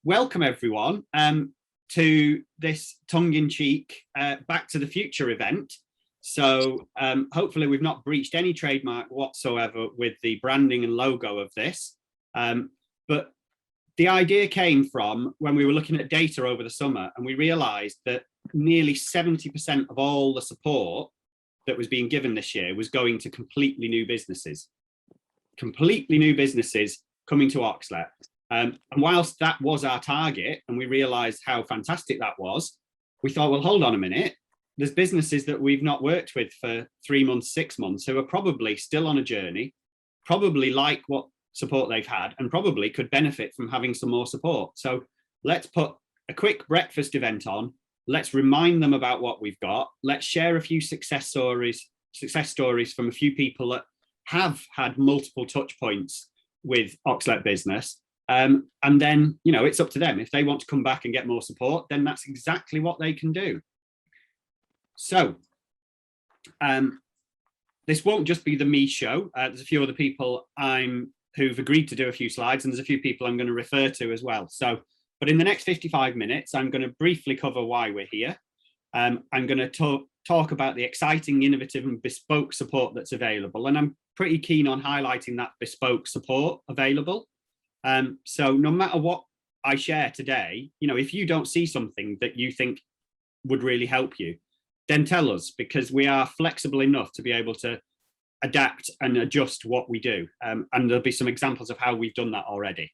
welcome everyone to this tongue-in-cheek Back to the Future event. So hopefully we've not breached any trademark whatsoever with the branding and logo of this. But the idea came from when we were looking at data over the summer, and we realized that nearly 70% of all the support that was being given this year was going to completely new businesses coming to Oxlet. And whilst that was our target, and we realized how fantastic that was, we thought, well, hold on a minute. There's businesses that we've not worked with for 3 months, 6 months, who are probably still on a journey, probably like what support they've had, and probably could benefit from having some more support. So let's put a quick breakfast event on. Let's remind them about what we've got. Let's share a few success stories from a few people that have had multiple touch points with Oxlet business. And then, you know, it's up to them. If they want to come back and get more support, then that's exactly what they can do. So this won't just be the me show. There's a few other people who've agreed to do a few slides, and there's a few people I'm going to refer to as well. So, but in the next 55 minutes, I'm going to briefly cover why we're here. I'm going to talk about the exciting, innovative and bespoke support that's available. And I'm pretty keen on highlighting that bespoke support available. So no matter what I share today, you know, if you don't see something that you think would really help you, then tell us, because we are flexible enough to be able to adapt and adjust what we do. And there'll be some examples of how we've done that already.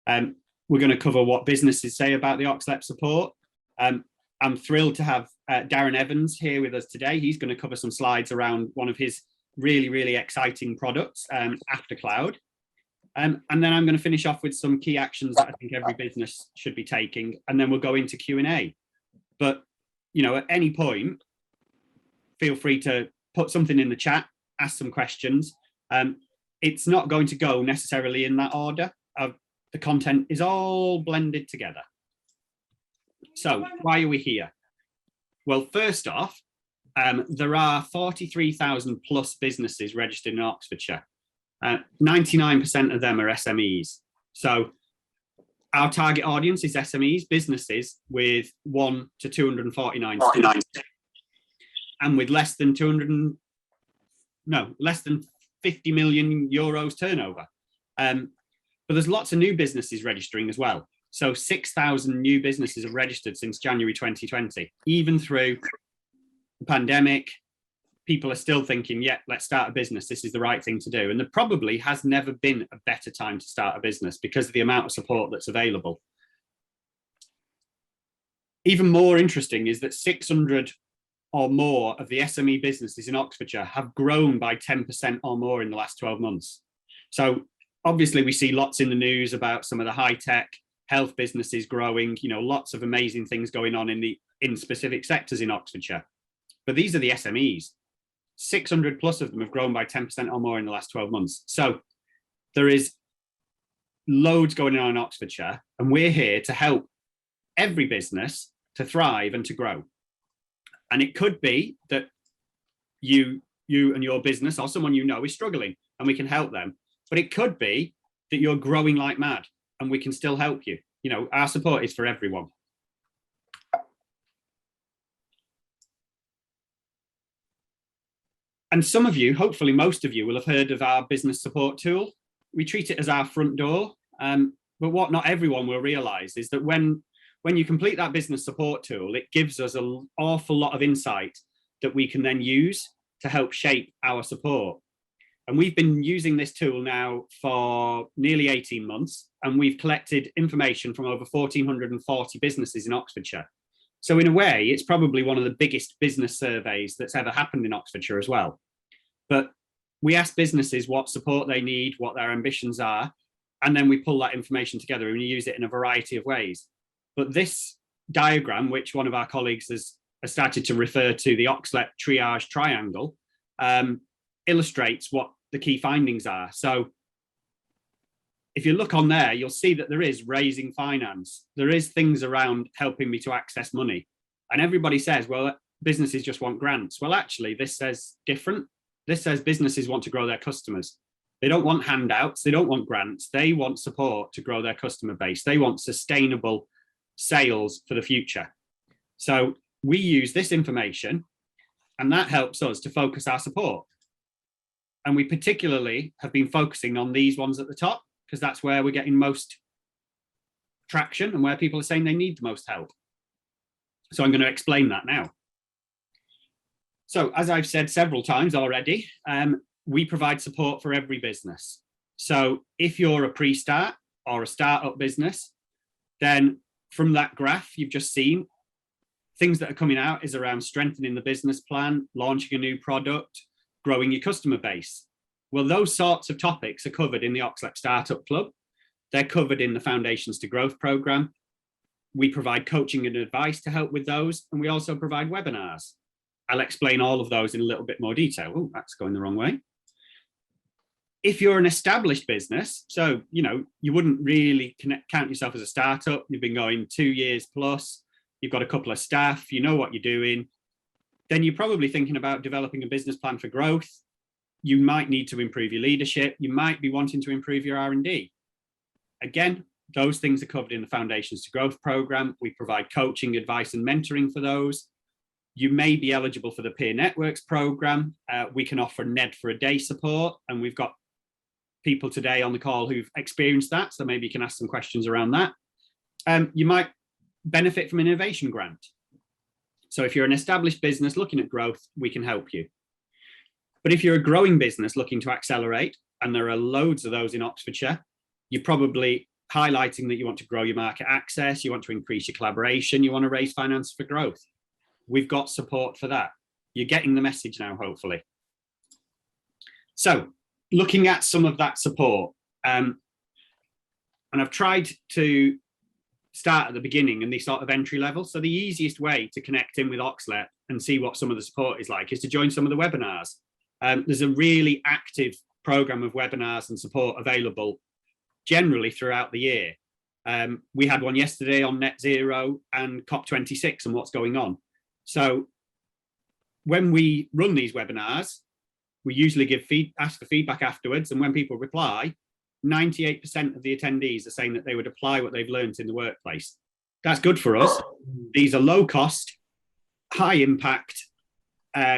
We're going to cover what businesses say about the OxLEP support. I'm thrilled to have Darren Evans here with us today. He's going to cover some slides around one of his really, really exciting products, Aftercloud. And then I'm going to finish off with some key actions that I think every business should be taking, and then we'll go into Q&A. But, you know, at any point, feel free to put something in the chat, ask some questions. It's not going to go necessarily in that order. The content is all blended together. So why are we here? Well, first off, there are 43,000 plus businesses registered in Oxfordshire. 99% of them are SMEs. So our target audience is SMEs, businesses with 1 to 249 students, and with less than 50 million euros turnover. But there's lots of new businesses registering as well. So 6,000 new businesses have registered since January 2020. Even through the pandemic, people are still thinking, yeah, let's start a business. This is the right thing to do. And there probably has never been a better time to start a business because of the amount of support that's available. Even more interesting is that 600 or more of the SME businesses in Oxfordshire have grown by 10% or more in the last 12 months. So obviously we see lots in the news about some of the high-tech health businesses growing, you know, lots of amazing things going on in specific sectors in Oxfordshire. But these are the SMEs. 600 plus of them have grown by 10% or more in the last 12 months. So there is loads going on in Oxfordshire, and we're here to help every business to thrive and to grow. And it could be that you and your business or someone you know is struggling and we can help them. But it could be that you're growing like mad and we can still help you. You know, our support is for everyone. And some of you, hopefully most of you, will have heard of our business support tool. We treat it as our front door. But what not everyone will realize is that when you complete that business support tool, it gives us an awful lot of insight that we can then use to help shape our support. And we've been using this tool now for nearly 18 months, and we've collected information from over 1,440 businesses in Oxfordshire. So in a way, it's probably one of the biggest business surveys that's ever happened in Oxfordshire as well. But we ask businesses what support they need, what their ambitions are, and then we pull that information together and we use it in a variety of ways. But this diagram, which one of our colleagues has started to refer to, the OxLEP Triage triangle, illustrates what the key findings are. So if you look on there, you'll see that there is raising finance. There is things around helping me to access money. And everybody says, well, businesses just want grants. Well, actually, this says different. This says businesses want to grow their customers. They don't want handouts. They don't want grants. They want support to grow their customer base. They want sustainable sales for the future. So we use this information, and that helps us to focus our support. And we particularly have been focusing on these ones at the top, because that's where we're getting most traction and where people are saying they need the most help. So I'm going to explain that now. So as I've said several times already, we provide support for every business. So if you're a pre-start or a startup business, then from that graph you've just seen, things that are coming out is around strengthening the business plan, launching a new product, growing your customer base. Well, those sorts of topics are covered in the OxLEP Startup Club. They're covered in the Foundations to Growth program. We provide coaching and advice to help with those, and we also provide webinars. I'll explain all of those in a little bit more detail. Oh, that's going the wrong way. If you're an established business, so you wouldn't really count yourself as a startup, you've been going 2 years plus, you've got a couple of staff, you know what you're doing, then you're probably thinking about developing a business plan for growth. You might need to improve your leadership. You might be wanting to improve your R&D. Again, those things are covered in the Foundations to Growth program. We provide coaching, advice, and mentoring for those. You may be eligible for the Peer Networks program. We can offer NED for a day support, and we've got people today on the call who've experienced that, so maybe you can ask some questions around that. You might benefit from an innovation grant. So if you're an established business looking at growth, we can help you. But if you're a growing business looking to accelerate, and there are loads of those in Oxfordshire, you're probably highlighting that you want to grow your market access, you want to increase your collaboration, you want to raise finance for growth. We've got support for that. You're getting the message now, hopefully. So looking at some of that support, and I've tried to start at the beginning and the sort of entry level. So the easiest way to connect in with Oxlet and see what some of the support is like is to join some of the webinars. There's a really active program of webinars and support available generally throughout the year. We had one yesterday on net zero and COP26 and what's going on. So when we run these webinars, we usually ask for feedback afterwards, and when people reply, 98% of the attendees are saying that they would apply what they've learned in the workplace. That's good for us. These are low cost, high impact,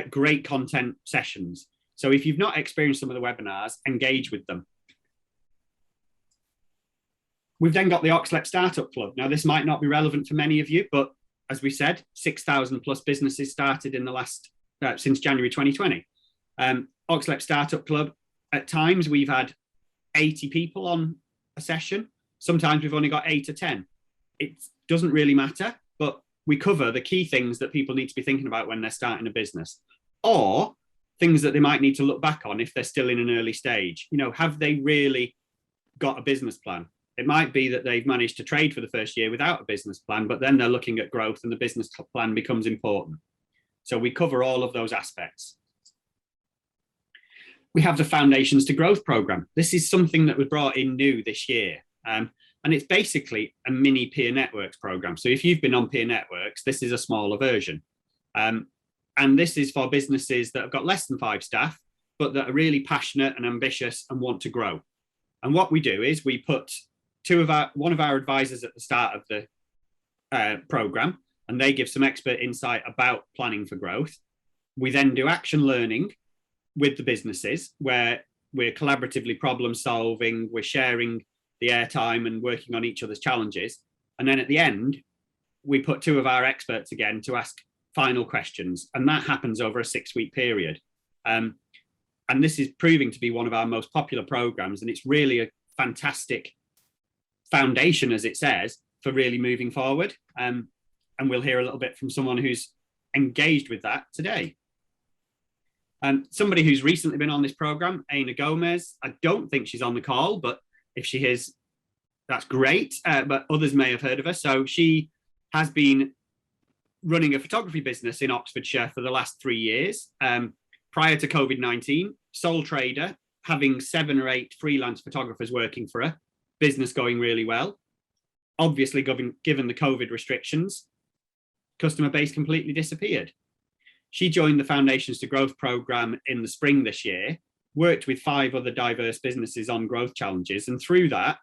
great content sessions. So if you've not experienced some of the webinars, engage with them. We've then got the OxLEP Startup Club. Now, this might not be relevant for many of you, but as we said, 6,000 plus businesses started in the last, since January 2020. OxLEP Startup Club, at times we've had 80 people on a session. Sometimes we've only got 8 or 10. It doesn't really matter, but we cover the key things that people need to be thinking about when they're starting a business, or things that they might need to look back on if they're still in an early stage. Have they really got a business plan? It might be that they've managed to trade for the first year without a business plan, but then they're looking at growth and the business plan becomes important. So we cover all of those aspects. We have the Foundations to Growth program. This is something that was brought in new this year. And it's basically a mini peer networks program. So if you've been on peer networks, this is a smaller version. And this is for businesses that have got less than 5 staff, but that are really passionate and ambitious and want to grow. And what we do is we put one of our advisors at the start of the program, and they give some expert insight about planning for growth. We then do action learning with the businesses where we're collaboratively problem solving, we're sharing the airtime and working on each other's challenges. And then at the end, we put 2 of our experts again to ask final questions. And that happens over a 6-week period. And this is proving to be one of our most popular programs. And it's really a fantastic foundation, as it says, for really moving forward. And we'll hear a little bit from someone who's engaged with that today. Somebody who's recently been on this program, Aina Gomez. I don't think she's on the call, but if she is, that's great. But others may have heard of her. So she has been running a photography business in Oxfordshire for the last 3 years. Prior to COVID-19, sole trader, having 7 or 8 freelance photographers working for her, business going really well. Obviously, given the COVID restrictions, customer base completely disappeared. She joined the Foundations to Growth program in the spring this year, worked with 5 other diverse businesses on growth challenges. And through that,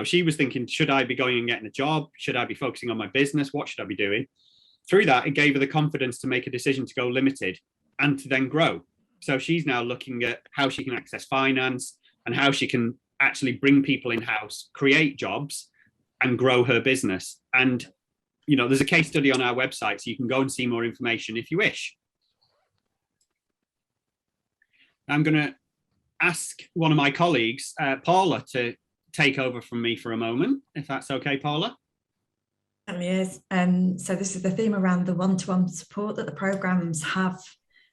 she was thinking, should I be going and getting a job? Should I be focusing on my business? What should I be doing? Through that, it gave her the confidence to make a decision to go limited and to then grow. So she's now looking at how she can access finance and how she can actually bring people in-house, create jobs, and grow her business. And, there's a case study on our website, so you can go and see more information if you wish. I'm going to ask one of my colleagues, Paula, to take over from me for a moment, if that's okay, Paula. Yes. So this is the theme around the one-to-one support that the programs have.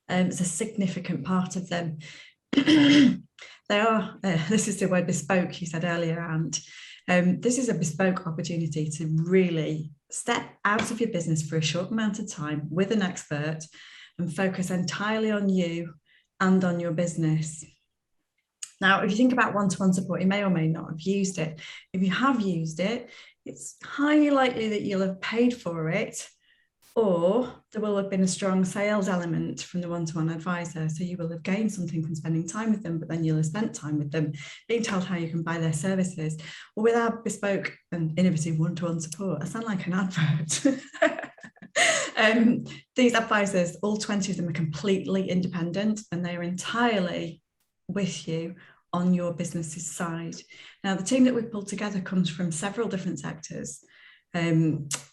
It's a significant part of them. They are, this is the word bespoke you said earlier, and this is a bespoke opportunity to really step out of your business for a short amount of time with an expert and focus entirely on you and on your business. Now, if you think about one-to-one support, you may or may not have used it. If you have used it, it's highly likely that you'll have paid for it, or there will have been a strong sales element from the one-to-one advisor. So you will have gained something from spending time with them, but then you'll have spent time with them, being told how you can buy their services. Or with our bespoke and innovative one-to-one support, I sound like an advert. These advisors, all 20 of them, are completely independent, and they are entirely with you on your business's side. Now, the team that we've pulled together comes from several different sectors.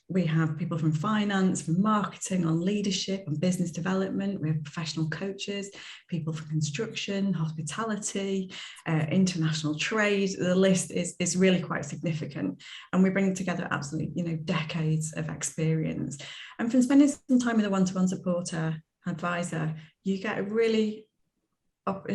We have people from finance, from marketing, on leadership, on business development. We have professional coaches, people from construction, hospitality, international trade. The list is really quite significant. And we bring together absolutely, decades of experience. And from spending some time with a one-to-one supporter advisor, you get a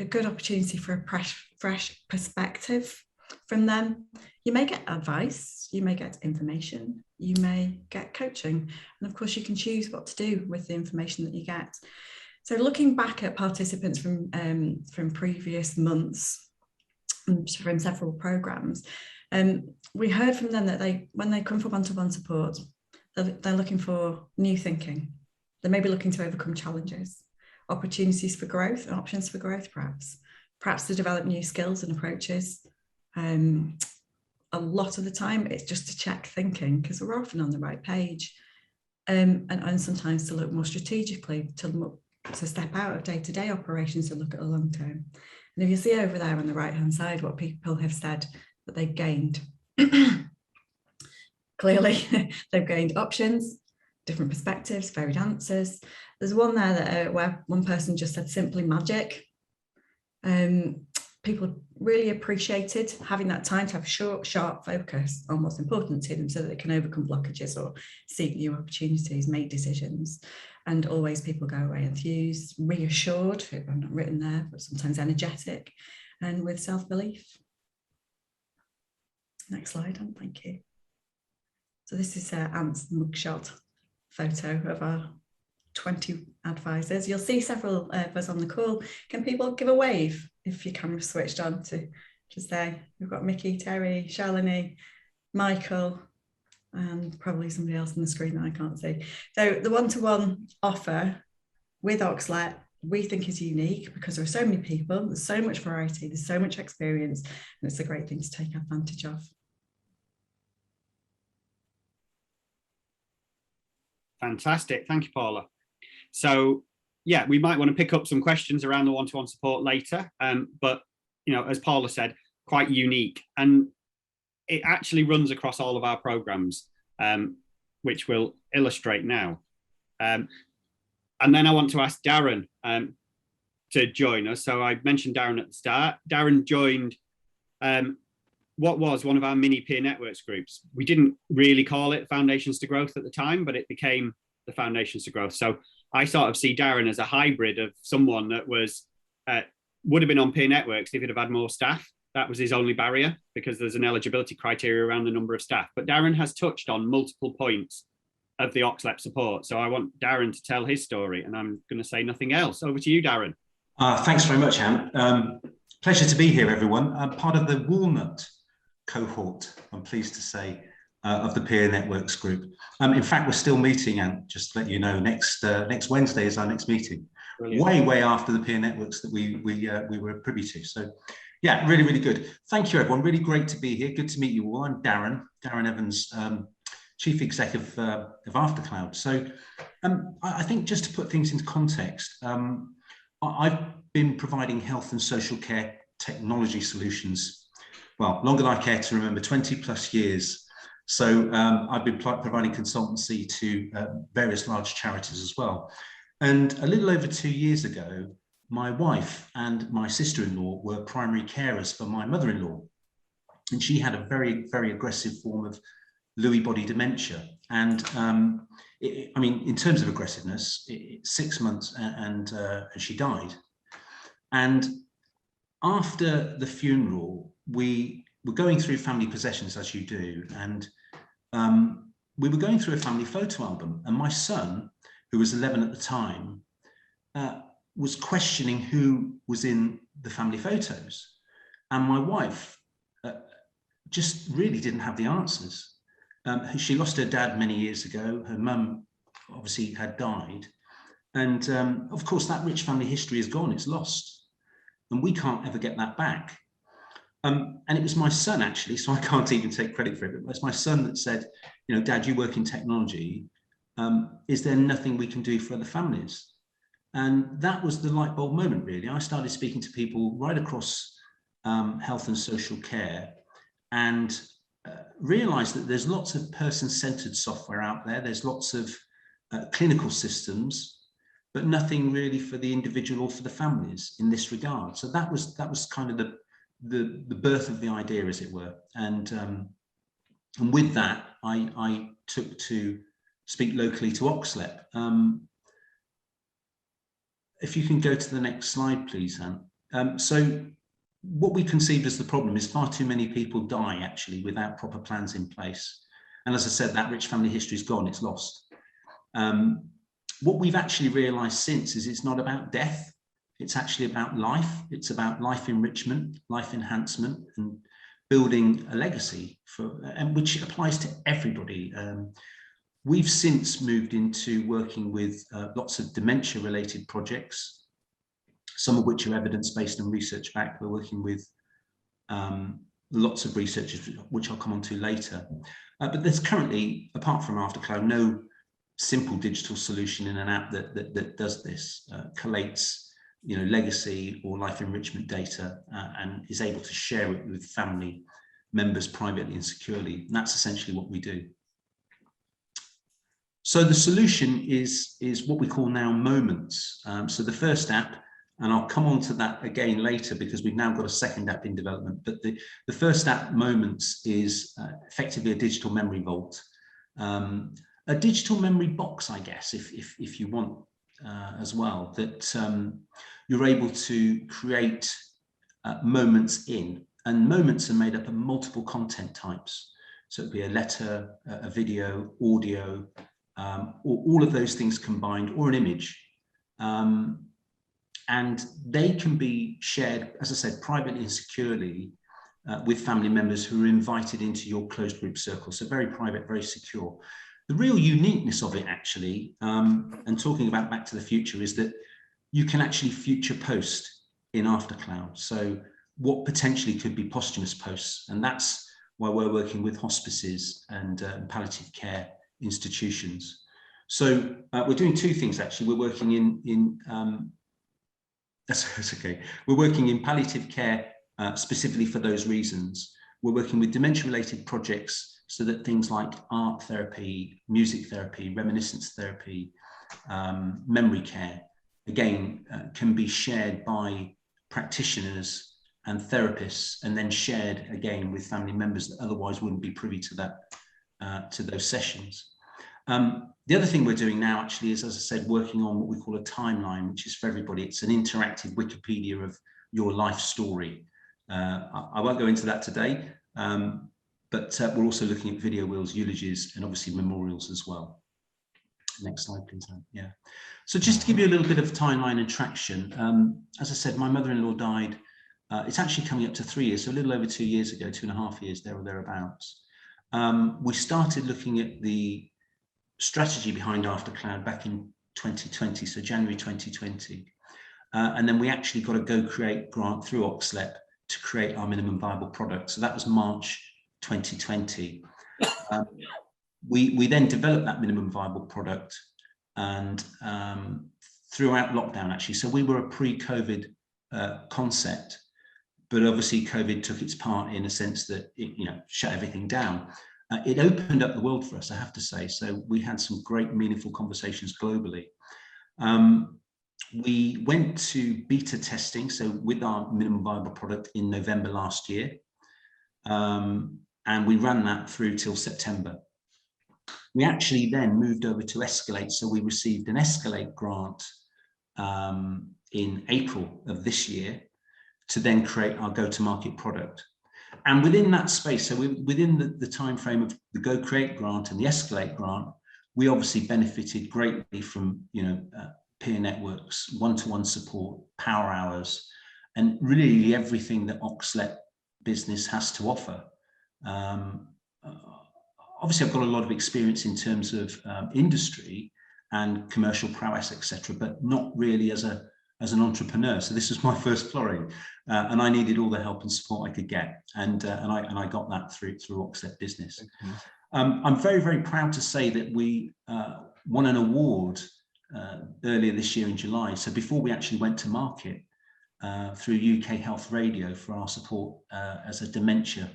good opportunity for a fresh perspective from them. You may get advice, you may get information, you may get coaching, and of course you can choose what to do with the information that you get. So looking back at participants from previous months, from several programs, we heard from them that when they come for one-to-one support, they're looking for new thinking. They may be looking to overcome challenges, opportunities for growth and options for growth, perhaps to develop new skills and approaches. A lot of the time it's just to check thinking, because we're often on the right page, and sometimes to look more strategically, to step out of day-to-day operations, to look at the long term. And if you see over there on the right-hand side what people have said that they've gained, clearly they've gained options, different perspectives, varied answers. There's one there that where one person just said simply magic. People really appreciated having that time to have a short, sharp focus on what's important to them so that they can overcome blockages or seek new opportunities, make decisions. And always people go away enthused, reassured, I've not written there, but sometimes energetic, and with self-belief. Next slide, thank you. So this is Ant's mugshot photo of our 20 advisors. You'll see several of us on the call. Can people give a wave if your camera's switched on to say, we've got Mickey, Terry, Shalini, Michael, and probably somebody else on the screen that I can't see. So the one-to-one offer with Oxlet, we think is unique because there are so many people, there's so much variety, there's so much experience, and it's a great thing to take advantage of. Fantastic. Thank you, Paula. So, yeah, we might want to pick up some questions around the one-to-one support later, but, as Paula said, quite unique. And it actually runs across all of our programs, which we'll illustrate now. And then I want to ask Darren to join us. So I mentioned Darren at the start. Darren joined what was one of our mini peer networks groups. We didn't really call it Foundations to Growth at the time, but it became the Foundations to Growth. So I sort of see Darren as a hybrid of someone that would have been on peer networks if he'd have had more staff. That was his only barrier, because there's an eligibility criteria around the number of staff. But Darren has touched on multiple points of the OxLEP support. So I want Darren to tell his story, and I'm going to say nothing else. Over to you, Darren. Thanks very much, Ant. Pleasure to be here, everyone. I'm part of the Walnut cohort, I'm pleased to say, of the Peer Networks group. In fact, we're still meeting, Ant, just to let you know, next Wednesday is our next meeting. way after the peer networks that we were privy to. So yeah, really, really good. Thank you, everyone. Really great to be here. Good to meet you all. I'm Darren Evans, Chief Exec of Aftercloud. So I think just to put things into context, I've been providing health and social care technology solutions, well, longer than I care to remember, 20 plus years. So I've been providing consultancy to various large charities as well. And a little over 2 years ago, my wife and my sister-in-law were primary carers for my mother-in-law. And she had a very, very aggressive form of Lewy body dementia. And I mean, in terms of aggressiveness, 6 months and she died. And after the funeral, we were going through family possessions, as you do. And we were going through a family photo album. And my son, who was 11 at the time, was questioning who was in the family photos. And my wife just really didn't have the answers. She lost her dad many years ago. Her mum obviously had died. And of course, that rich family history is gone, it's lost. And we can't ever get that back. And it was my son, actually, so I can't even take credit for it, but it's my son that said, you know, Dad, you work in technology. Is there nothing we can do for other families? And that was the light bulb moment, really. I started speaking to people right across health and social care and realized that there's lots of person-centered software out there. There's lots of clinical systems, but nothing really for the individual or for the families in this regard. So that was kind of the birth of the idea, as it were. And with that, I took to speak locally to OxLEP. If you can go to the next slide, please, Ant. So what we conceived as the problem is far too many people die actually without proper plans in place. And as I said, that rich family history is gone, it's lost. What we've actually realized since is it's not about death, it's actually about life. It's about life enrichment, life enhancement, and building a legacy, and which applies to everybody. We've since moved into working with lots of dementia-related projects, some of which are evidence-based and research-backed. We're working with lots of researchers, which I'll come on to later. But there's currently, apart from Aftercloud, no simple digital solution in an app that does this, collates, you know, legacy or life enrichment data and is able to share it with family members privately and securely. And that's essentially what we do. So the solution is what we call now moments. So the first app, and I'll come on to that again later because we've now got a second app in development, but the first app, Moments, is effectively a digital memory vault, a digital memory box, I guess, if you want as well, that you're able to create moments in, and moments are made up of multiple content types. So it'd be a letter, a video, audio, or all of those things combined, or an image. And they can be shared, as I said, privately and securely with family members who are invited into your closed group circle. So very private, very secure. The real uniqueness of it actually, and talking about Back to the Future, is that you can actually future post in Aftercloud. So what potentially could be posthumous posts. And that's why we're working with hospices and palliative care institutions. So we're doing two things actually. We're working in that's okay. We're working in palliative care specifically for those reasons. We're working with dementia-related projects so that things like art therapy, music therapy, reminiscence therapy, memory care, again, can be shared by practitioners and therapists, and then shared again with family members that otherwise wouldn't be privy to that, to those sessions. The other thing we're doing now actually is, as I said, working on what we call a timeline, which is for everybody. It's an interactive Wikipedia of your life story. I won't go into that today, but we're also looking at video wills, eulogies, and obviously memorials as well. Next slide, please. Yeah. So just to give you a little bit of timeline and traction, as I said, my mother-in-law died. It's actually coming up to 3 years, so a little over 2 years ago, 2.5 years, there or thereabouts. We started looking at the strategy behind Aftercloud back in 2020, so January 2020. And then we actually got a Go Create grant through OxLEP to create our minimum viable product. So that was March 2020. We then developed that minimum viable product, and throughout lockdown, actually. So we were a pre-COVID concept, but obviously COVID took its part in a sense that it, shut everything down. It opened up the world for us, I have to say. So we had some great, meaningful conversations globally. We went to beta testing, so with our minimum viable product in November last year, and we ran that through till September. We actually then moved over to Escalate, so we received an Escalate grant in April of this year to then create our go-to-market product. And within that space, so within the time frame of the Go Create grant and the Escalate grant, we obviously benefited greatly from peer networks, one-to-one support, power hours, and really everything that OxLEP business has to offer. Obviously, I've got a lot of experience in terms of industry and commercial prowess, etc., but not really as an entrepreneur. So this was my first foray, and I needed all the help and support I could get, and I got that through OxLEP business. Okay. I'm very, very proud to say that we won an award earlier this year in July. So before we actually went to market through UK Health Radio for our support as a dementia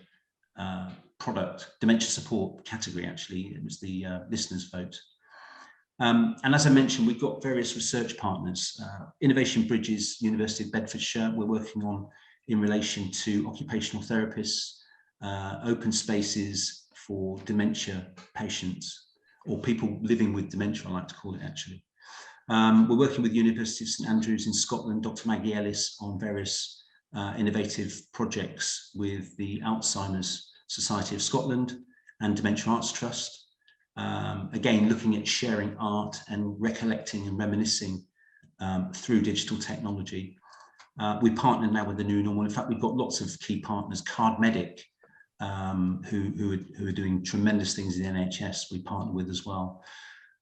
product, dementia support category, actually, it was the listeners' vote. And as I mentioned, we've got various research partners, Innovation Bridges, University of Bedfordshire, we're working on in relation to occupational therapists, open spaces for dementia patients, or people living with dementia, I like to call it actually. We're working with University of St Andrews in Scotland, Dr. Maggie Ellis, on various innovative projects with the Alzheimer's Society of Scotland and Dementia Arts Trust. Again, looking at sharing art and recollecting and reminiscing through digital technology. We partnered now with the New Normal. In fact, we've got lots of key partners. Cardmedic, who are doing tremendous things in the NHS, we partner with as well.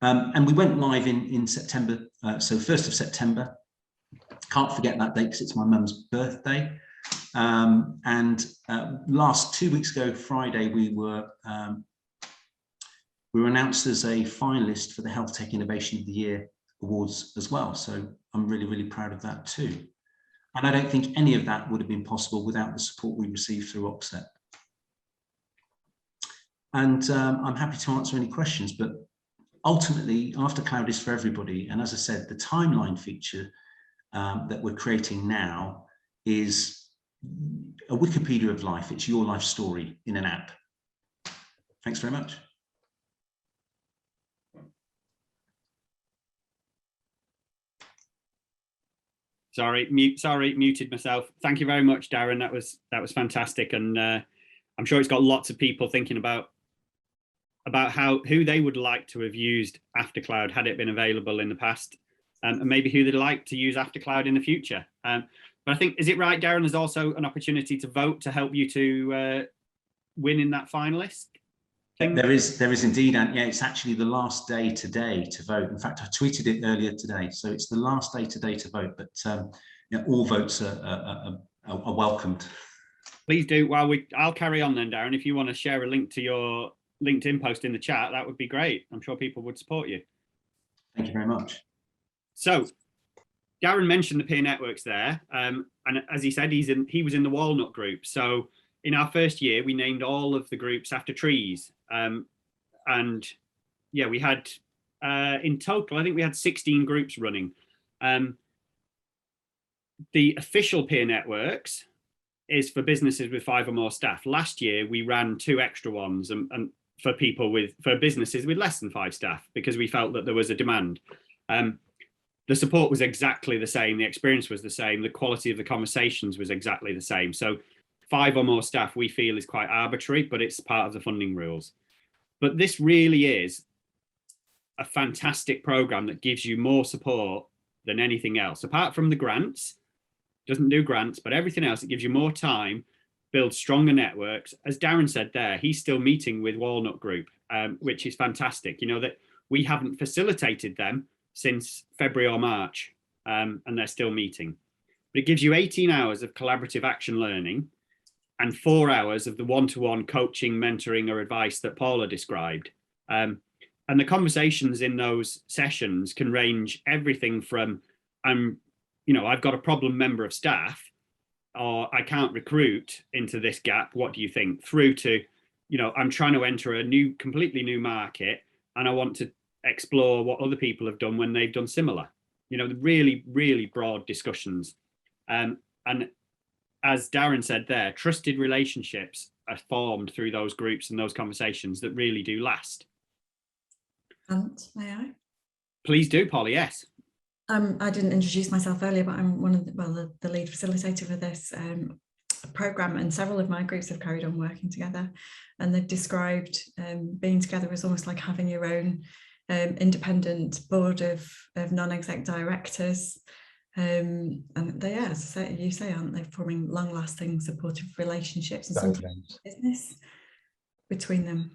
And we went live in September, so 1st of September. Can't forget that date because it's my mum's birthday. And last 2 weeks ago, Friday, we were announced as a finalist for the Health Tech Innovation of the Year Awards as well. So I'm really, really proud of that too. And I don't think any of that would have been possible without the support we received through Oxlet. And I'm happy to answer any questions, but ultimately, Aftercloud is for everybody. And as I said, the timeline feature that we're creating now is a Wikipedia of life. It's your life story in an app. Thanks very much. Sorry, muted myself. Thank you very much, Darren. That was fantastic, and I'm sure it's got lots of people thinking about who they would like to have used Aftercloud had it been available in the past, and maybe who they'd like to use Aftercloud in the future. But I think, is it right, Darren? There's also an opportunity to vote to help you to win in that finalist thing. There is indeed, and yeah, it's actually the last day today to vote. In fact, I tweeted it earlier today, so it's the last day today to vote. But all votes are welcomed. Please do. I'll carry on then, Darren. If you want to share a link to your LinkedIn post in the chat, that would be great. I'm sure people would support you. Thank you very much. So, Darren mentioned the peer networks there, and as he said, he was in the Walnut group. So, in our first year, we named all of the groups after trees, and yeah, we had in total, I think we had 16 groups running. The official peer networks is for businesses with 5 or more staff. Last year, we ran 2 extra ones, and for businesses with less than 5 staff, because we felt that there was a demand. The support was exactly the same. The experience was the same. The quality of the conversations was exactly the same. So 5 or more staff, we feel, is quite arbitrary, but it's part of the funding rules. But this really is a fantastic program that gives you more support than anything else. Apart from the grants, doesn't do grants, but everything else, it gives you more time, builds stronger networks. As Darren said there, he's still meeting with Walnut Group, which is fantastic. You know, that we haven't facilitated them, since February or March, and they're still meeting. But it gives you 18 hours of collaborative action learning and 4 hours of the one-to-one coaching, mentoring, or advice that Paula described. And the conversations in those sessions can range everything from, I've got a problem member of staff, or I can't recruit into this gap, what do you think? Through to, I'm trying to enter a completely new market, and I want to explore what other people have done when they've done similar. The really, really broad discussions. And as Darren said there, trusted relationships are formed through those groups and those conversations that really do last. Ant, may I? Please do, Polly, yes. I didn't introduce myself earlier, but I'm one of the lead facilitator for this program, and several of my groups have carried on working together, and they've described being together as almost like having your own independent board of non-exec directors. And they are, as you say, aren't they, forming long-lasting supportive relationships and sometimes business between them.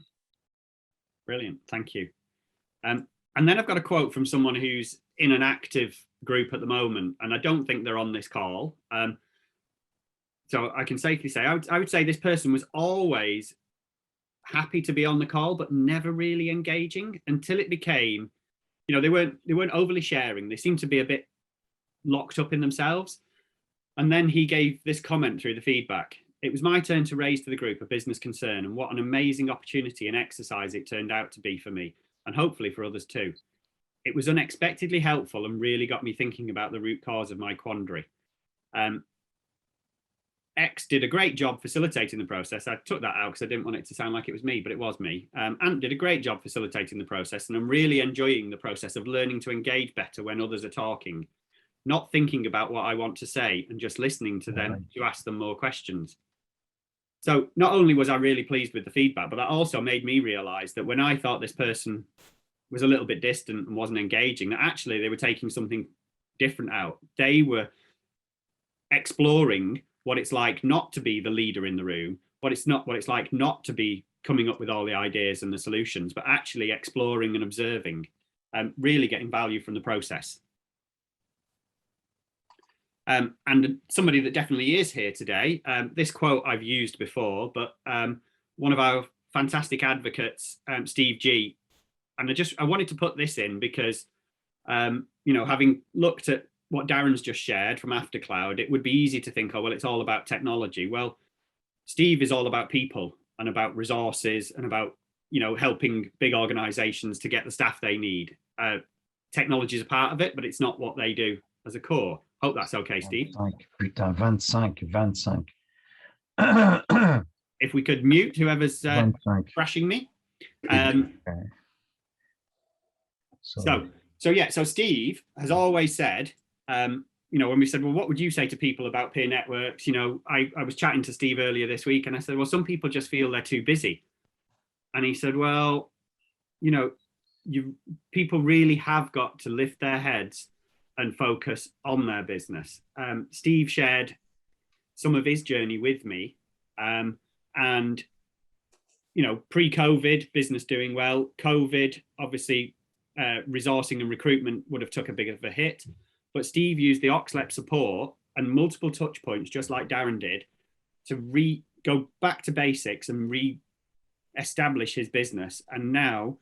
Brilliant, thank you. And then I've got a quote from someone who's in an active group at the moment, and I don't think they're on this call. So I can safely say, I would say this person was always happy to be on the call, but never really engaging until it became, they weren't overly sharing. They seemed to be a bit locked up in themselves. And then he gave this comment through the feedback. It was my turn to raise to the group a business concern, and what an amazing opportunity and exercise it turned out to be for me, and hopefully for others too. It was unexpectedly helpful and really got me thinking about the root cause of my quandary. X did a great job facilitating the process. I took that out because I didn't want it to sound like it was me, but it was me. Ant did a great job facilitating the process, and I'm really enjoying the process of learning to engage better when others are talking, not thinking about what I want to say and just listening to them to ask them more questions. So not only was I really pleased with the feedback, but that also made me realize that when I thought this person was a little bit distant and wasn't engaging, that actually they were taking something different out. They were exploring what it's like not to be the leader in the room, what it's like not to be coming up with all the ideas and the solutions, but actually exploring and observing, really getting value from the process. And somebody that definitely is here today, this quote I've used before, but one of our fantastic advocates, Steve G, and I wanted to put this in because, having looked at what Darren's just shared from Aftercloud, it would be easy to think, oh, well, it's all about technology. Well, Steve is all about people and about resources and about, helping big organizations to get the staff they need. Technology is a part of it, but it's not what they do as a core. Hope that's okay, Steve. 25. If we could mute whoever's crashing me. So Steve has always said, when we said, well, what would you say to people about peer networks? I was chatting to Steve earlier this week, and I said, well, some people just feel they're too busy. And he said, well, people really have got to lift their heads and focus on their business. Steve shared some of his journey with me, and pre-COVID, business doing well. COVID, obviously, resourcing and recruitment would have took a bit of a hit, but Steve used the OxLEP support and multiple touch points, just like Darren did, to go back to basics and re-establish his business. And now,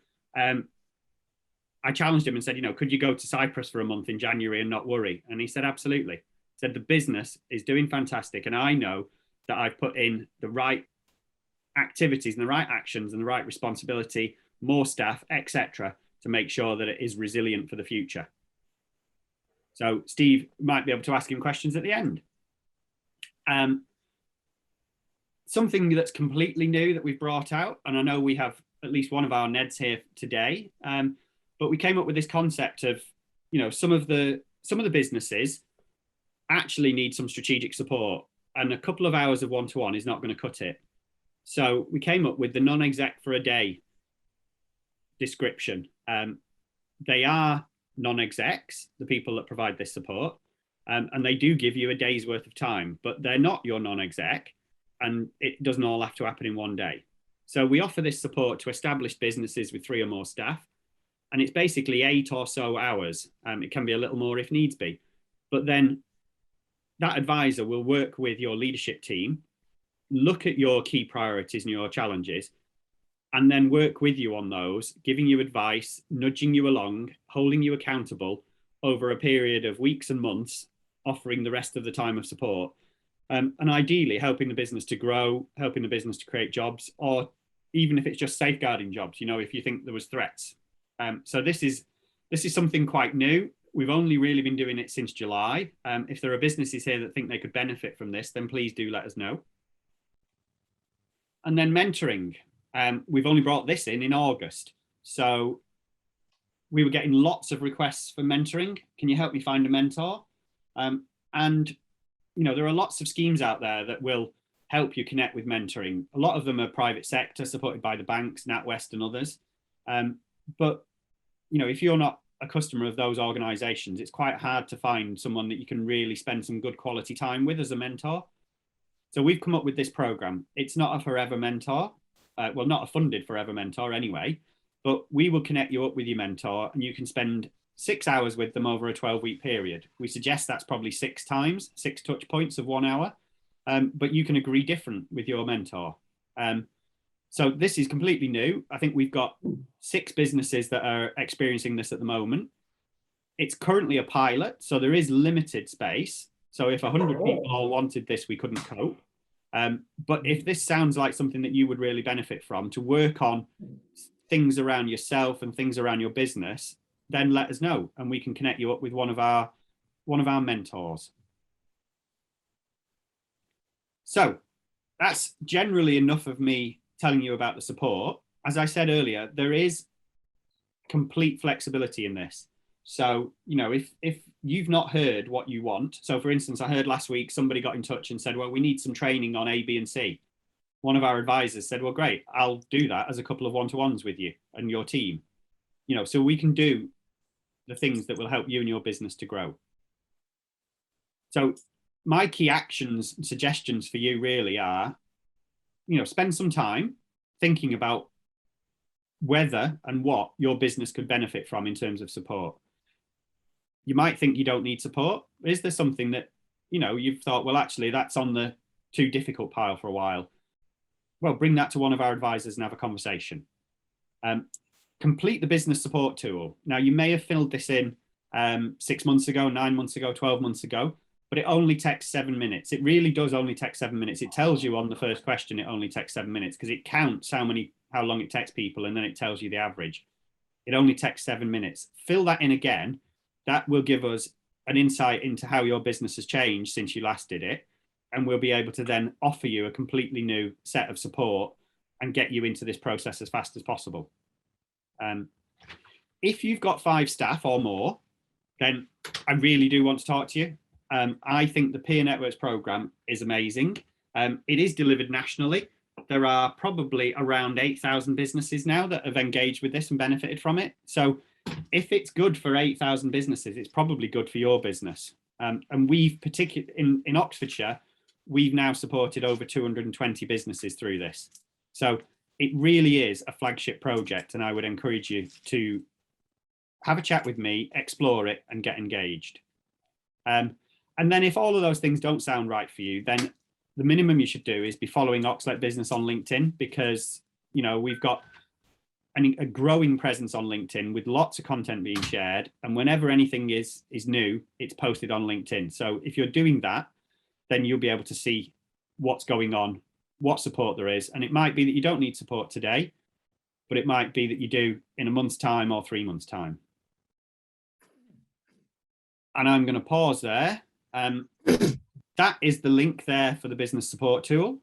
I challenged him and said, could you go to Cyprus for a month in January and not worry? And he said, absolutely. He said, the business is doing fantastic. And I know that I've put in the right activities and the right actions and the right responsibility, more staff, etc., to make sure that it is resilient for the future. So Steve might be able to ask him questions at the end. Something that's completely new that we've brought out, and I know we have at least one of our Neds here today, but we came up with this concept of, some of the businesses actually need some strategic support, and a couple of hours of one-to-one is not going to cut it. So we came up with the non-exec for a day description. They are non-execs, the people that provide this support, and they do give you a day's worth of time, but they're not your non-exec, and it doesn't all have to happen in one day. So we offer this support to established businesses with 3 or more staff. And it's basically 8 or so hours. It can be a little more if needs be. But then that advisor will work with your leadership team, look at your key priorities and your challenges, and then work with you on those, giving you advice, nudging you along, holding you accountable over a period of weeks and months, offering the rest of the time of support. And ideally helping the business to grow, helping the business to create jobs, or even if it's just safeguarding jobs, you know, if you think there was threats. So this is something quite new. We've only really been doing it since July. If there are businesses here that think they could benefit from this, then please do let us know. And then mentoring. We've only brought this in August. So we were getting lots of requests for mentoring. Can you help me find a mentor? And, you know, there are lots of schemes out there that will help you connect with mentoring. A lot of them are private sector, supported by the banks, NatWest and others. But, you know, if you're not a customer of those organizations, it's quite hard to find someone that you can really spend some good quality time with as a mentor. So we've come up with this program. It's not a forever mentor. Well, not a funded forever mentor anyway, but we will connect you up with your mentor and you can spend 6 hours with them over a 12-week period. We suggest that's probably 6 times, 6 touch points of 1 hour, but you can agree different with your mentor. So this is completely new. I think we've got 6 businesses that are experiencing this at the moment. It's currently a pilot, so there is limited space. So if 100 people all wanted this, we couldn't cope. But if this sounds like something that you would really benefit from, to work on things around yourself and things around your business, then let us know and we can connect you up with one of our mentors. So that's generally enough of me telling you about the support. As I said earlier, there is complete flexibility in this. So, you know, if you've not heard what you want, so for instance, I heard last week somebody got in touch and said, well, we need some training on A, B, and C. One of our advisors said, well, great, I'll do that as a couple of one-to-ones with you and your team. You know, so we can do the things that will help you and your business to grow. So my key actions and suggestions for you really are, you know, spend some time thinking about whether and what your business could benefit from in terms of support. You might think you don't need support. Is there something that, you know, you've thought, well, actually, that's on the too difficult pile for a while? Well, bring that to one of our advisors and have a conversation. Complete the business support tool. Now, you may have filled this in 6 months ago, 9 months ago, 12 months ago, but it only takes 7 minutes. It really does only take 7 minutes. It tells you on the first question, it only takes 7 minutes because it counts how long it takes people, and then it tells you the average. It only takes 7 minutes. Fill that in again. That will give us an insight into how your business has changed since you last did it. And we'll be able to then offer you a completely new set of support and get you into this process as fast as possible. If you've got 5 staff or more, then I really do want to talk to you. I think the Peer Networks program is amazing. It is delivered nationally. There are probably around 8,000 businesses now that have engaged with this and benefited from it. So if it's good for 8,000 businesses, it's probably good for your business. And we've particularly in Oxfordshire, we've now supported over 220 businesses through this. So it really is a flagship project, and I would encourage you to have a chat with me, explore it, and get engaged. And then if all of those things don't sound right for you, then the minimum you should do is be following Oxlet Business on LinkedIn, because, you know, we've got a growing presence on LinkedIn with lots of content being shared. And whenever anything is new, it's posted on LinkedIn. So if you're doing that, then you'll be able to see what's going on, what support there is. And it might be that you don't need support today, but it might be that you do in a month's time or 3 months' time. And I'm going to pause there. That is the link there for the business support tool.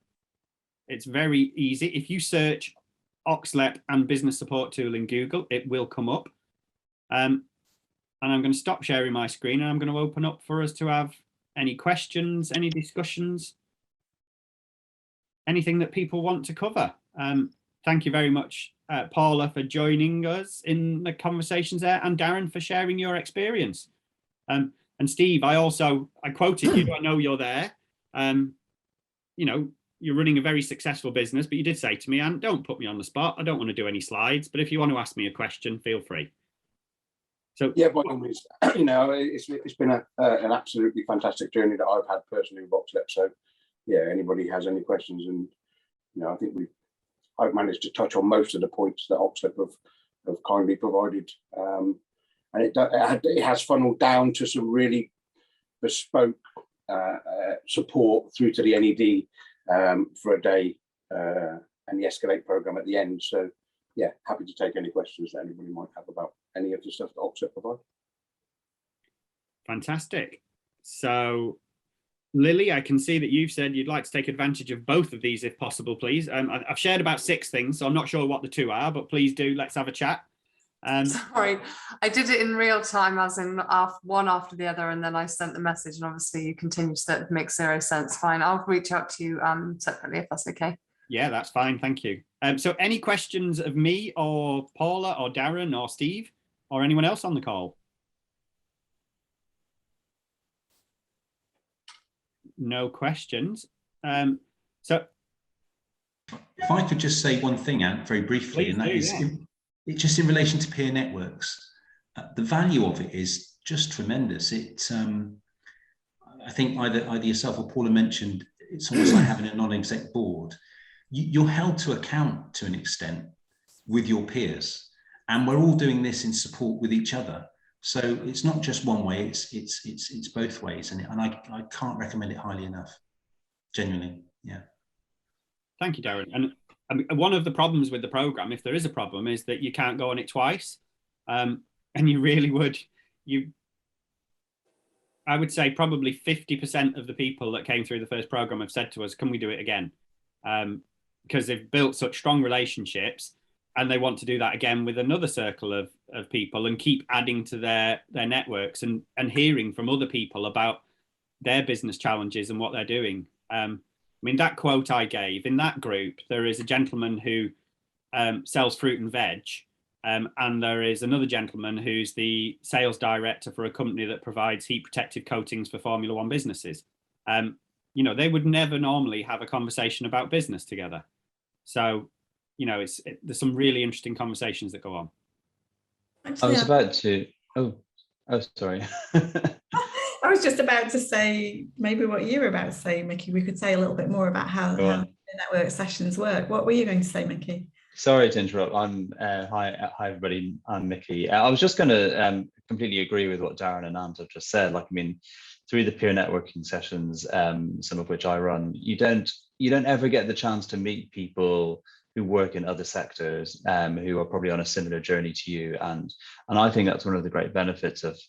It's very easy. If you search OxLEP and business support tool in Google, it will come up. And I'm going to stop sharing my screen, and I'm going to open up for us to have any questions, any discussions, anything that people want to cover. Thank you very much, Paula, for joining us in the conversations there, and Darren for sharing your experience. And Steve, I quoted you. I know you're there. You know, you're running a very successful business, but you did say to me, Ant, don't put me on the spot. I don't want to do any slides, but if you want to ask me a question, feel free. So yeah, by all means, you know, it's been an absolutely fantastic journey that I've had personally with OxLEP. So yeah, anybody has any questions, and you know, I think I've managed to touch on most of the points that OxLEP have kindly provided, and it has funneled down to some really bespoke support through to the NED for a day and the Escalate program at the end. So yeah, happy to take any questions that anybody might have about any of the stuff that OxLEP provide. Fantastic. So Lily, I can see that you've said you'd like to take advantage of both of these if possible, please. I've shared about 6 things, so I'm not sure what the 2 are, but please do, let's have a chat. Sorry, I did it in real time, as in one after the other, and then I sent the message, and obviously you continue to say it makes 0 sense. Fine, I'll reach out to you separately if that's okay. Yeah, that's fine, thank you. So any questions of me or Paula or Darren or Steve or anyone else on the call? No questions. So if I could just say one thing, Ant, very briefly, and that is just in relation to peer networks. The value of it is just tremendous. I think either yourself or Paula mentioned it's almost like having a non-exec board. You're held to account to an extent with your peers, and we're all doing this in support with each other. So it's not just one way; it's both ways, and I can't recommend it highly enough. Genuinely, yeah. Thank you, Darren. And I mean, one of the problems with the program, if there is a problem, is that you can't go on it twice, and you really would. I would say probably 50% of the people that came through the first program have said to us, "Can we do it again?" Because they've built such strong relationships, and they want to do that again with another circle of people and keep adding to their networks and hearing from other people about their business challenges and what they're doing. I mean, that quote I gave, in that group, there is a gentleman who sells fruit and veg, and there is another gentleman who's the sales director for a company that provides heat protective coatings for Formula One businesses. You know, they would never normally have a conversation about business together. So, you know, there's some really interesting conversations that go on. Actually, I was about to, oh, sorry. I was just about to say maybe what you were about to say, Mickey. We could say a little bit more about how the network sessions work. What were you going to say, Mickey? Sorry to interrupt. Hi everybody. I'm Mickey. I was just going to completely agree with what Darren and Ant have just said. Like, I mean, through the peer networking sessions, some of which I run, you don't ever get the chance to meet people who work in other sectors, who are probably on a similar journey to you, and I think that's one of the great benefits of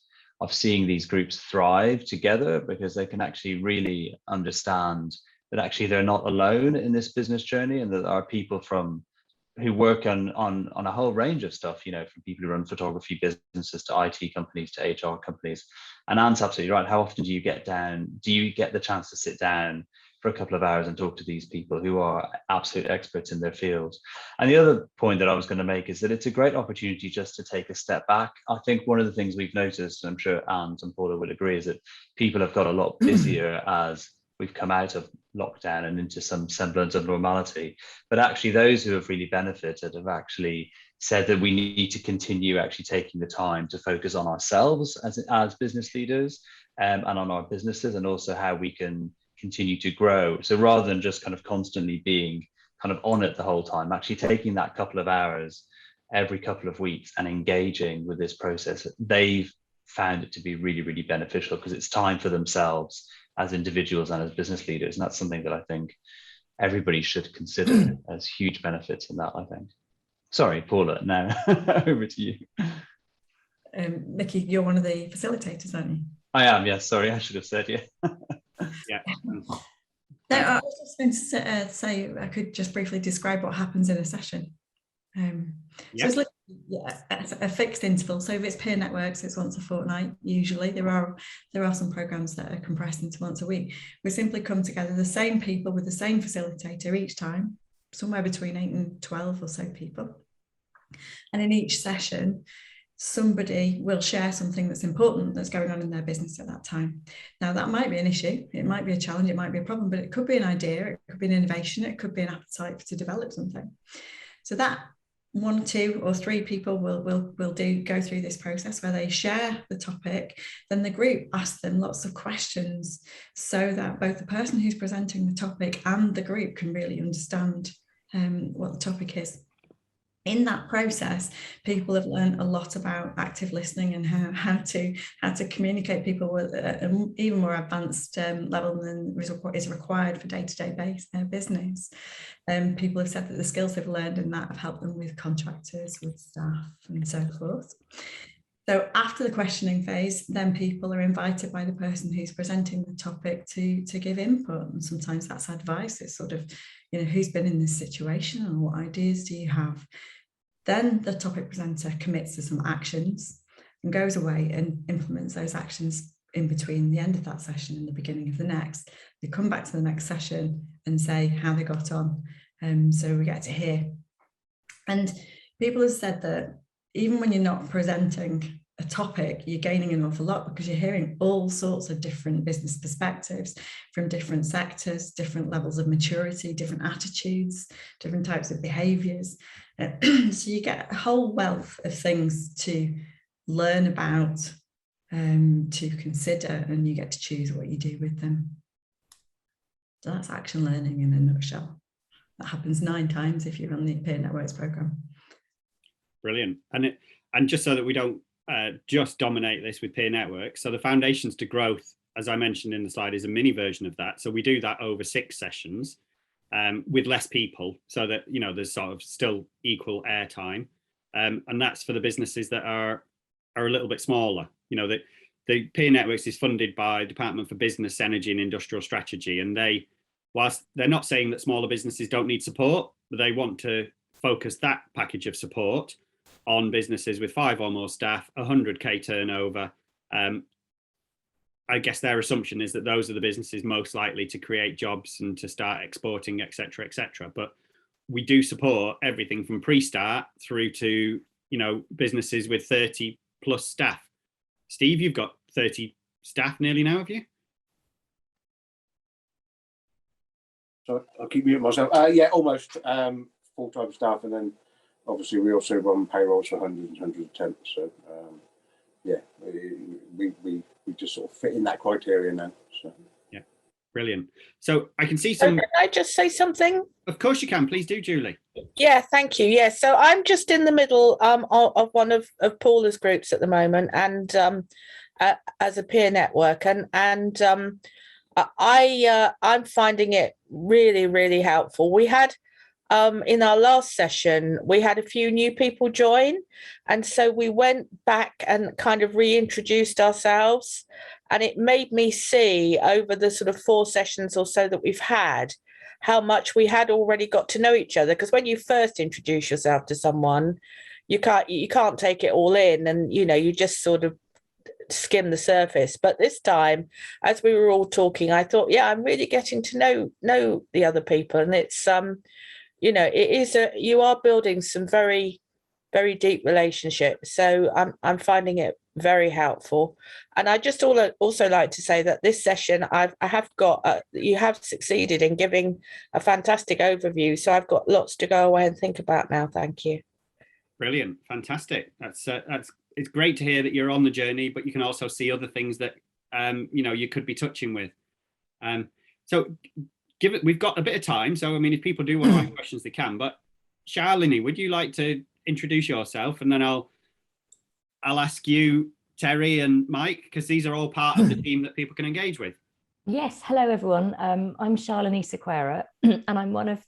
seeing these groups thrive together, because they can actually really understand that actually they're not alone in this business journey, and that there are people who work on a whole range of stuff, you know, from people who run photography businesses to IT companies to HR companies. And Ant's absolutely right. How often do you get the chance to sit down for a couple of hours and talk to these people who are absolute experts in their fields? And the other point that I was going to make is that it's a great opportunity just to take a step back. I think one of the things we've noticed, and I'm sure Ant and Paula would agree, is that people have got a lot busier as we've come out of lockdown and into some semblance of normality. But actually those who have really benefited have actually said that we need to continue actually taking the time to focus on ourselves as business leaders, and on our businesses, and also how we can continue to grow. So rather than just kind of constantly being kind of on it the whole time, actually taking that couple of hours every couple of weeks and engaging with this process, they've found it to be really, really beneficial, because it's time for themselves as individuals and as business leaders. And that's something that I think everybody should consider as huge benefits in that, I think. Sorry, Paula, now over to you. Mickey, you're one of the facilitators, aren't you? I am, yes. Sorry, I should have said, yeah. Yeah. No, I was just going to say I could just briefly describe what happens in a session. So it's a fixed interval. So if it's peer networks, it's once a fortnight. Usually there are some programs that are compressed into once a week. We simply come together, the same people with the same facilitator each time, somewhere between 8 and 12 or so people. And in each session, somebody will share something that's important that's going on in their business at that time. Now, that might be an issue, it might be a challenge, it might be a problem, but it could be an idea, it could be an innovation, it could be an appetite to develop something. So that 1, 2 or 3 people will go through this process where they share the topic. Then the group asks them lots of questions so that both the person who's presenting the topic and the group can really understand what the topic is. In that process, people have learned a lot about active listening and how to communicate people with an even more advanced level than is required for day-to-day business. People have said that the skills they've learned in that have helped them with contractors, with staff, and so forth. So after the questioning phase, then people are invited by the person who's presenting the topic to give input, and sometimes that's advice. It's sort of, who's been in this situation and what ideas do you have? Then the topic presenter commits to some actions and goes away and implements those actions in between the end of that session and the beginning of the next. They come back to the next session and say how they got on. So we get to hear. And people have said that even when you're not presenting a topic, you're gaining an awful lot because you're hearing all sorts of different business perspectives from different sectors, different levels of maturity, different attitudes, different types of behaviours. So you get a whole wealth of things to learn about, to consider, and you get to choose what you do with them. So that's action learning in a nutshell. That happens 9 times if you're on the Peer Networks programme. Brilliant. And just so that we don't just dominate this with peer networks, so the Foundations to Growth, as I mentioned in the slide, is a mini version of that. So we do that over 6 sessions with less people, so that there's sort of still equal airtime, and that's for the businesses that are a little bit smaller. The Peer Networks is funded by Department for Business, Energy and Industrial Strategy, and whilst they're not saying that smaller businesses don't need support, but they want to focus that package of support on businesses with 5 or more staff, 100k turnover. I guess their assumption is that those are the businesses most likely to create jobs and to start exporting, etc., etc. But we do support everything from pre-start through to businesses with 30 plus staff. Steve, you've got 30 staff nearly now, have you? So I'll keep muting myself. Yeah, almost full-time staff, and then obviously we also run payrolls for hundreds and hundreds of temps. So yeah, we just sort of fit in that criteria now. So yeah, brilliant. So I can see some. Can I just say something? Of course you can. Please do, Julie. Yeah, thank you. Yeah, so I'm just in the middle of one of Paula's groups at the moment, and as a peer network, and I'm finding it really, really helpful. We had in our last session, we had a few new people join, and so we went back and kind of reintroduced ourselves, and it made me see over the sort of 4 sessions or so that we've had how much we had already got to know each other. Because when you first introduce yourself to someone, you can't take it all in, and you just sort of skim the surface. But this time, as we were all talking, I thought, yeah, I'm really getting to know the other people, and it's it is you are building some very, very deep relationships. So I'm finding it very helpful. And I just also like to say that this session I have got you have succeeded in giving a fantastic overview. So I've got lots to go away and think about now. Thank you. Brilliant, fantastic. That's it's great to hear that you're on the journey, but you can also see other things that you could be touching with. So we've got a bit of time, so I mean, if people do want to ask questions, they can. But Charlene, would you like to introduce yourself, and then I'll ask you, Terry and Mike, because these are all part of the team that people can engage with. Yes, hello everyone. I'm Charlene Sequeira, and I'm one of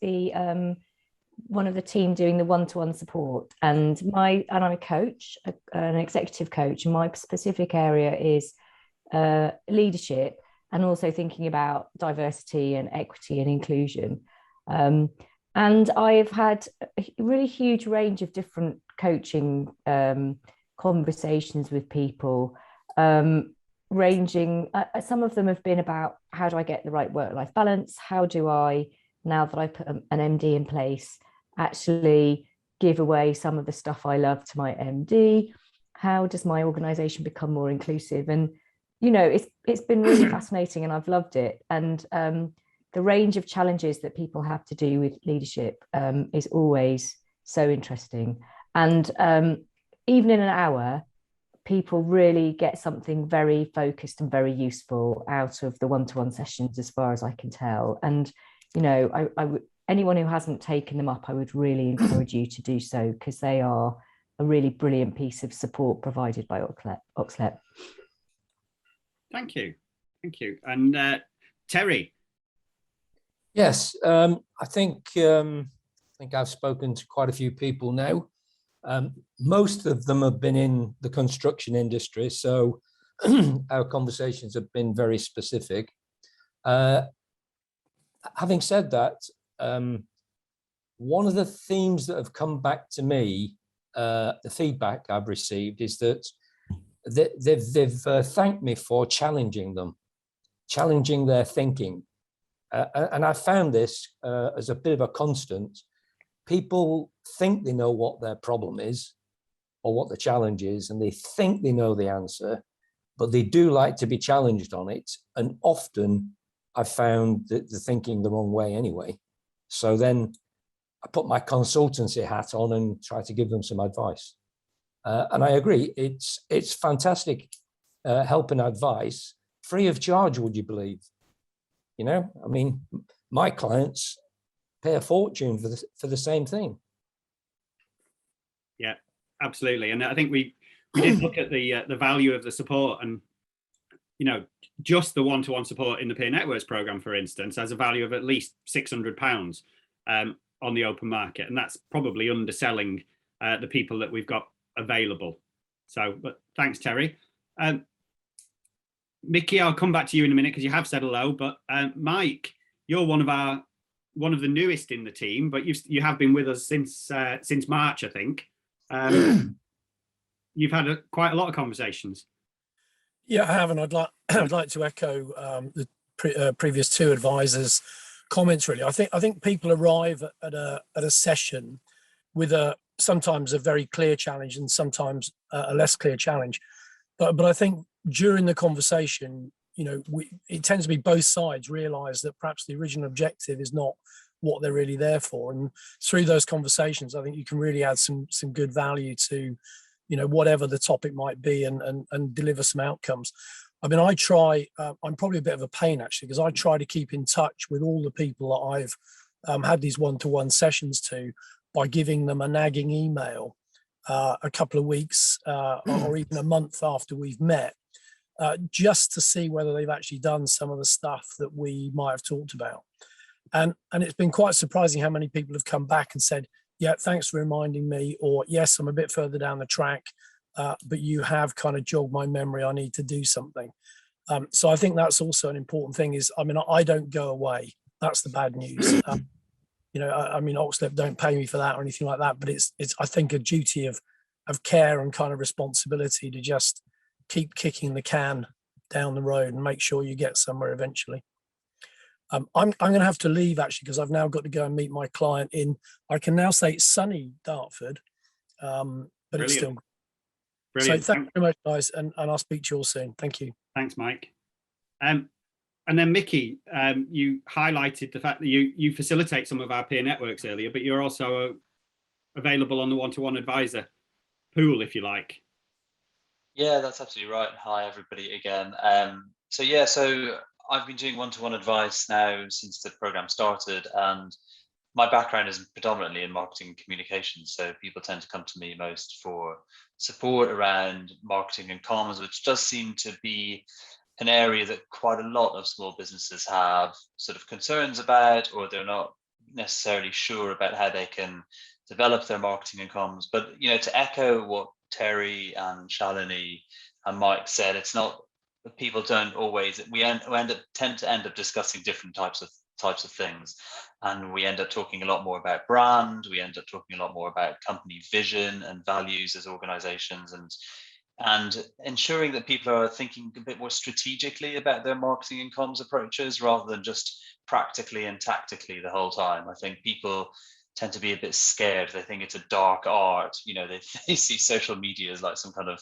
the team doing the one-to-one support, and I'm a coach, an executive coach, and my specific area is leadership, and also thinking about diversity and equity and inclusion. And I've had a really huge range of different coaching conversations with people, ranging, some of them have been about how do I get the right work-life balance? How do I, now that I put an MD in place, actually give away some of the stuff I love to my MD? How does my organization become more inclusive? And it's been really fascinating, and I've loved it. And the range of challenges that people have to do with leadership is always so interesting. And even in an hour, people really get something very focused and very useful out of the one-to-one sessions, as far as I can tell. And, you know, anyone who hasn't taken them up, I would really encourage you to do so, because they are a really brilliant piece of support provided by OxLEP. Thank you. Thank you. And Terry. Yes, I think I've spoken to quite a few people now. Most of them have been in the construction industry, so our conversations have been very specific. Having said that, one of the themes that have come back to me, the feedback I've received, is that they've thanked me for challenging them, challenging their thinking. And I found this as a bit of a constant. People think they know what their problem is or what the challenge is, and they think they know the answer, but they do like to be challenged on it. And often I've found that they're thinking the wrong way anyway. So then I put my consultancy hat on and try to give them some advice. And I agree, it's fantastic help and advice, free of charge, would you believe? You know, I mean, my clients pay a fortune for the same thing. Yeah, absolutely. And I think we did look at the value of the support, and, you know, just the one-to-one support in the peer networks program, for instance, has a value of at least £600 on the open market, and that's probably underselling the people that we've got available. So, but thanks, Terry. Mickey, I'll come back to you in a minute because you have said hello. But Mike, you're one of the newest in the team, but you have been with us since March, I think. You've had quite a lot of conversations. Yeah, I have, and I'd like to echo the previous two advisors' comments. Really, I think people arrive at a session with sometimes a very clear challenge and sometimes a less clear challenge. But I think during the conversation, you know, it tends to be both sides realise that perhaps the original objective is not what they're really there for. And through those conversations, I think you can really add some good value to, you know, whatever the topic might be, and deliver some outcomes. I mean, I try, I'm probably a bit of a pain actually, because I try to keep in touch with all the people that I've had these one-to-one sessions to, by giving them a nagging email a couple of weeks or even a month after we've met, just to see whether they've actually done some of the stuff that we might have talked about. And it's been quite surprising how many people have come back and said, yeah, thanks for reminding me, or yes, I'm a bit further down the track, but you have kind of jogged my memory, I need to do something. So I think that's also an important thing is, I mean, I don't go away. That's the bad news. You know, I mean, OxLEP don't pay me for that or anything like that, but it's I think a duty of care and kind of responsibility to just keep kicking the can down the road and make sure you get somewhere eventually. I'm going to have to leave actually, because I've now got to go and meet my client in, I can now say it's sunny Dartford, but Brilliant. It's still. Brilliant. So thank you very much, guys, and I'll speak to you all soon. Thank you. Thanks, Mike. And then Mickey, you highlighted the fact that you facilitate some of our peer networks earlier, but you're also available on the one-to-one advisor pool, if you like. Yeah, that's absolutely right. Hi, everybody again. So I've been doing one-to-one advice now since the program started, and my background is predominantly in marketing and communications. So people tend to come to me most for support around marketing and comms, which does seem to be an area that quite a lot of small businesses have sort of concerns about, or they're not necessarily sure about how they can develop their marketing and comms. But, you know, to echo what Terry and Shalini and Mike said, it's not, people don't always, we tend to end up discussing different types of things, and we end up talking a lot more about brand, we end up talking a lot more about company vision and values as organizations, and ensuring that people are thinking a bit more strategically about their marketing and comms approaches rather than just practically and tactically the whole time. I think people tend to be a bit scared. They think it's a dark art. You know, they see social media as like some kind of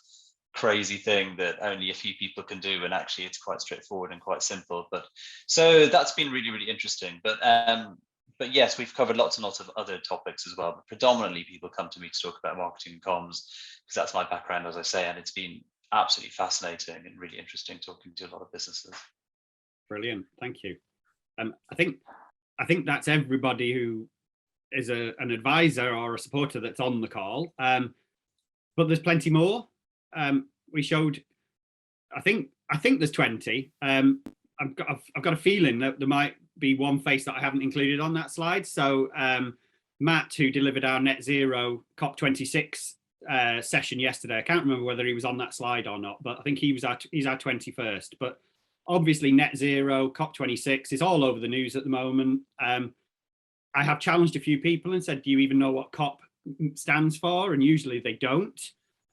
crazy thing that only a few people can do, and actually it's quite straightforward and quite simple. But so that's been really, really interesting. But but yes, we've covered lots and lots of other topics as well. But predominantly, people come to me to talk about marketing and comms because that's my background, as I say, and it's been absolutely fascinating and really interesting talking to a lot of businesses. Brilliant, thank you. I think that's everybody who is an advisor or a supporter that's on the call. But there's plenty more. We showed, I think there's 20. I've got a feeling that there might be one face that I haven't included on that slide. So Matt, who delivered our net zero COP26 session yesterday, I can't remember whether he was on that slide or not, but I think he's our 21st. But obviously net zero, COP26 is all over the news at the moment. I have challenged a few people and said, do you even know what COP stands for? And usually they don't.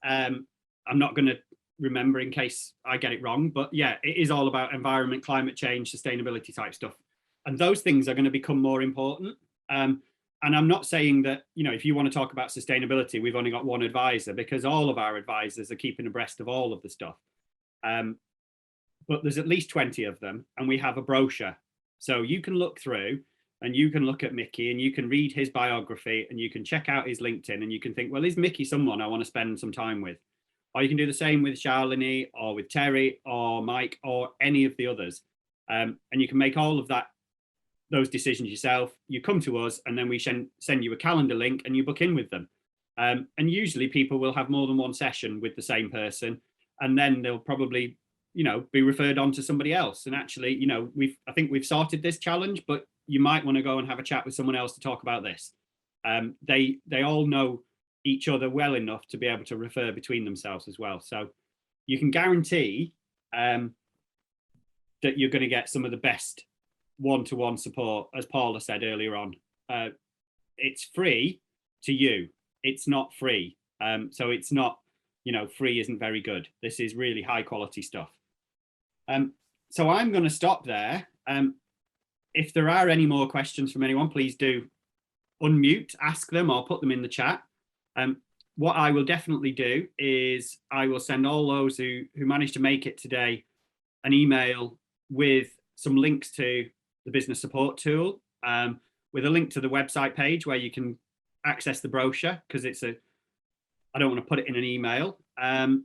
I'm not going to remember in case I get it wrong, but yeah, it is all about environment, climate change, sustainability type stuff. And those things are going to become more important. And I'm not saying that, you know, if you want to talk about sustainability, we've only got one advisor, because all of our advisors are keeping abreast of all of the stuff. But there's at least 20 of them, and we have a brochure. So you can look through and you can look at Mickey and you can read his biography and you can check out his LinkedIn and you can think, well, is Mickey someone I want to spend some time with? Or you can do the same with Charlene or with Terry or Mike or any of the others. And you can make all of those decisions yourself. You come to us and then we send you a calendar link and you book in with them. And usually people will have more than one session with the same person, and then they'll probably, you know, be referred on to somebody else. And actually, you know, I think we've sorted this challenge, but you might want to go and have a chat with someone else to talk about this. They all know each other well enough to be able to refer between themselves as well. So you can guarantee that you're going to get some of the best one-to-one support, as Paula said earlier on. It's free to you. It's not free. So it's not, you know, free isn't very good. This is really high quality stuff. So I'm going to stop there. If there are any more questions from anyone, please do unmute, ask them, or put them in the chat. What I will definitely do is I will send all those who managed to make it today an email with some links to the business support tool, with a link to the website page where you can access the brochure, because I don't want to put it in an email. And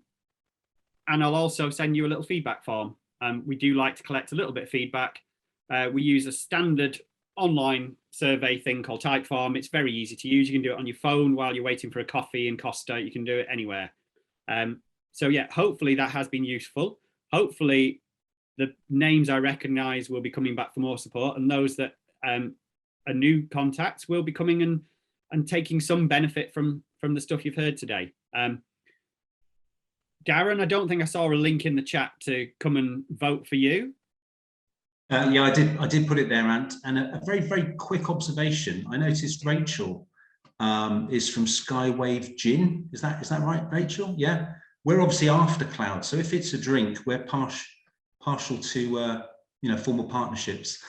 I'll also send you a little feedback form. We do like to collect a little bit of feedback. We use a standard online survey thing called Typeform. It's very easy to use. You can do it on your phone while you're waiting for a coffee in Costa. You can do it anywhere. So yeah, hopefully that has been useful. Hopefully the names I recognize will be coming back for more support, and those that are new contacts will be coming and taking some benefit from the stuff you've heard today. Darren, I don't think I saw a link in the chat to come and vote for you. Yeah, I did put it there, Ant. And a very, very quick observation. I noticed Rachel is from Skywave Gin. Is that right, Rachel? Yeah. We're obviously after cloud. So if it's a drink, we're partial to formal partnerships.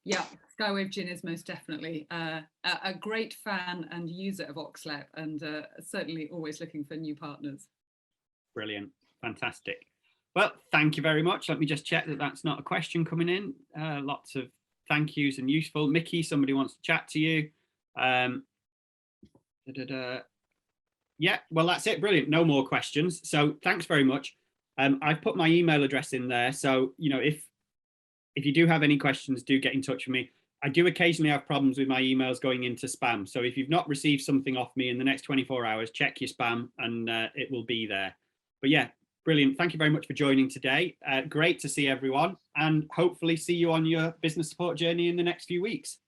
Yeah, Skywave Gin is most definitely a great fan and user of OxLEP, and certainly always looking for new partners. Brilliant, fantastic. Well, thank you very much. Let me just check that that's not a question coming in. Lots of thank yous and useful. Mickey, somebody wants to chat to you. Yeah, well, that's it. Brilliant. No more questions. So thanks very much. I've put my email address in there. So, you know, if you do have any questions, do get in touch with me. I do occasionally have problems with my emails going into spam. So if you've not received something off me in the next 24 hours, check your spam and it will be there. But yeah, brilliant. Thank you very much for joining today. Great to see everyone, and hopefully see you on your business support journey in the next few weeks.